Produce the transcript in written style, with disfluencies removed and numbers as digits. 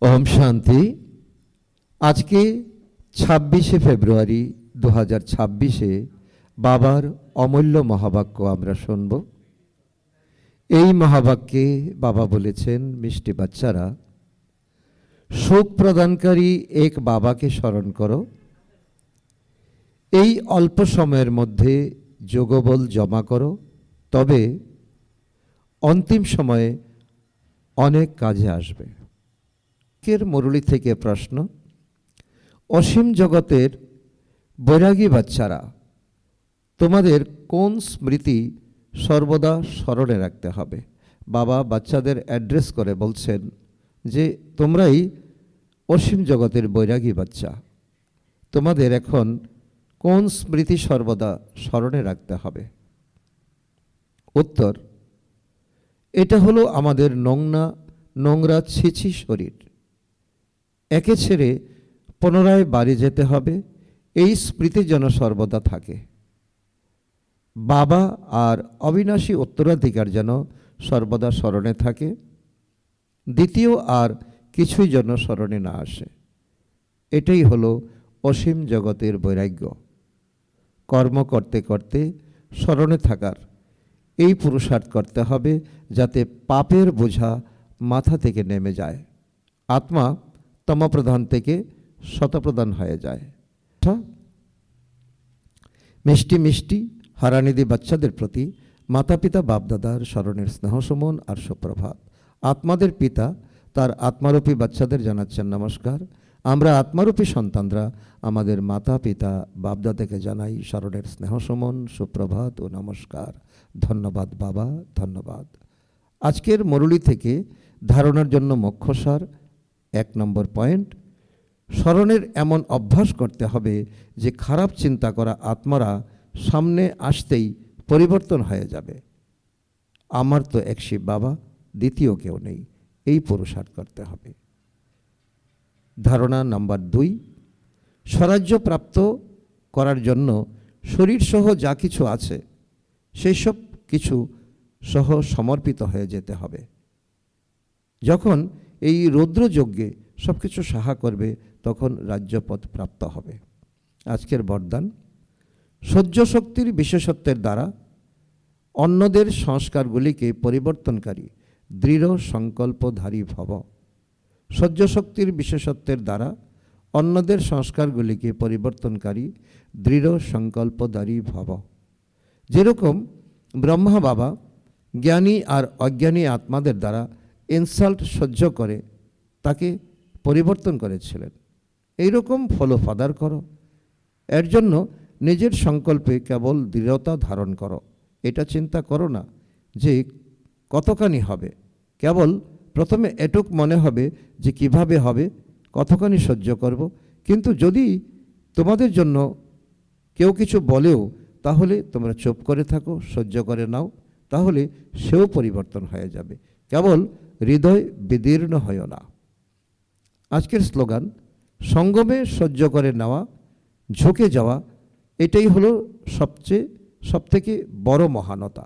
ओम शांति। आज के 26 फेब्रुआरी 2026 बाबार अमूल्य महावाक्य आमरा शुनब। এই মহাবাক্যে বাবা বলেছেন, মিষ্টি বাচ্চারা, সুখ প্রদানকারী এক বাবাকে স্মরণ করো। এই অল্প সময়ের মধ্যে যোগবল জমা করো, তবে অন্তিম সময়ে অনেক কাজে আসবে। কের মুরলি থেকে প্রশ্ন, অসীম জগতের বৈরাগী বাচ্চারা, তোমাদের কোন স্মৃতি সর্বদা স্মরণে রাখতে হবে? বাবা বাচ্চাদের অ্যাড্রেস করে বলছেন যে তোমরাই অসীম জগতের বৈরাগী বাচ্চা, তোমাদের এখন কোন স্মৃতি সর্বদা স্মরণে রাখতে হবে? উত্তর, এটা হলো আমাদের নোংরা ছিছি শরীর। একে ছেড়ে পুনরায় বাড়ি যেতে হবে, এই স্মৃতি যেন সর্বদা থাকে। বাবা আর অবিনাশী উত্তরাধিকার যেন সর্বদা স্মরণে থাকে। দ্বিতীয় আর কিছুই যেন স্মরণে না আসে। এটাই হলো অসীম জগতের বৈরাগ্য। কর্ম করতে করতে স্মরণে থাকার এই পুরুষার্থ করতে হবে, যাতে পাপের বোঝা মাথা থেকে নেমে যায়, আত্মা তমপ্রধান থেকে শতপ্রধান হয়ে যায়। মিষ্টি মিষ্টি হারানিধি বাচ্চাদের প্রতি মাতা পিতা বাপদাদার স্মরণের স্নেহ সুমন আর সুপ্রভাত। আত্মাদের পিতা তার আত্মারূপী বাচ্চাদের জানাচ্ছেন নমস্কার। আমরা আত্মারূপী সন্তানরা আমাদের মাতা পিতা বাপদাদাকে জানাই স্মরণের স্নেহ সুমন, সুপ্রভাত ও নমস্কার। ধন্যবাদ বাবা, ধন্যবাদ। আজকের মুরলি থেকে ধারণার জন্য মুখ্যসার 1 নম্বর পয়েন্ট, স্মরণের এমন অভ্যাস করতে হবে যে খারাপ চিন্তা করা আত্মারা সামনে আসতেই পরিবর্তন হয়ে যাবে। আমার তো এক শিব বাবা, দ্বিতীয় কেউ নেই, এই পুরুষার্থ করতে হবে। ধারণা নাম্বার 2, স্বরাজ্য প্রাপ্ত করার জন্য শরীর সহ যা কিছু আছে সেই সব কিছু সহ সমর্পিত হয়ে যেতে হবে। যখন এই রৌদ্রযজ্ঞে সব কিছু সাহা করবে, তখন রাজ্যপদ প্রাপ্ত হবে। আজকের বরদান, সহ্য শক্তির বিশেষত্বের দ্বারা অন্যদের সংস্কারগুলিকে পরিবর্তনকারী দৃঢ় সংকল্পধারী ভব। সহ্য শক্তির বিশেষত্বের দ্বারা অন্যদের সংস্কারগুলিকে পরিবর্তনকারী দৃঢ় সংকল্পধারী ভব। যেরকম ব্রহ্মা বাবা জ্ঞানী আর অজ্ঞানী আত্মাদের দ্বারা ইনসাল্ট সহ্য করে তাকে পরিবর্তন করেছিলেন, এইরকম ফলো ফাদার করো। এর জন্য নিজের সংকল্পে কেবল দৃঢ়তা ধারণ করো। এটা চিন্তা করো না যে কতখানি হবে, কেবল প্রথমে এটুক মনে হবে যে কিভাবে হবে, কতখানি সহ্য করব। কিন্তু যদি তোমাদের জন্য কেউ কিছু বলেও, তাহলে তোমরা চুপ করে থাকো, সহ্য করে নাও, তাহলে সেও পরিবর্তন হয়ে যাবে। কেবল হৃদয় বিদীর্ণ হয় না। আজকের স্লোগান, সঙ্গমে সহ্য করে নেওয়া, ঝুঁকে যাওয়া, এটাই হলো সবথেকে বড় মহানতা।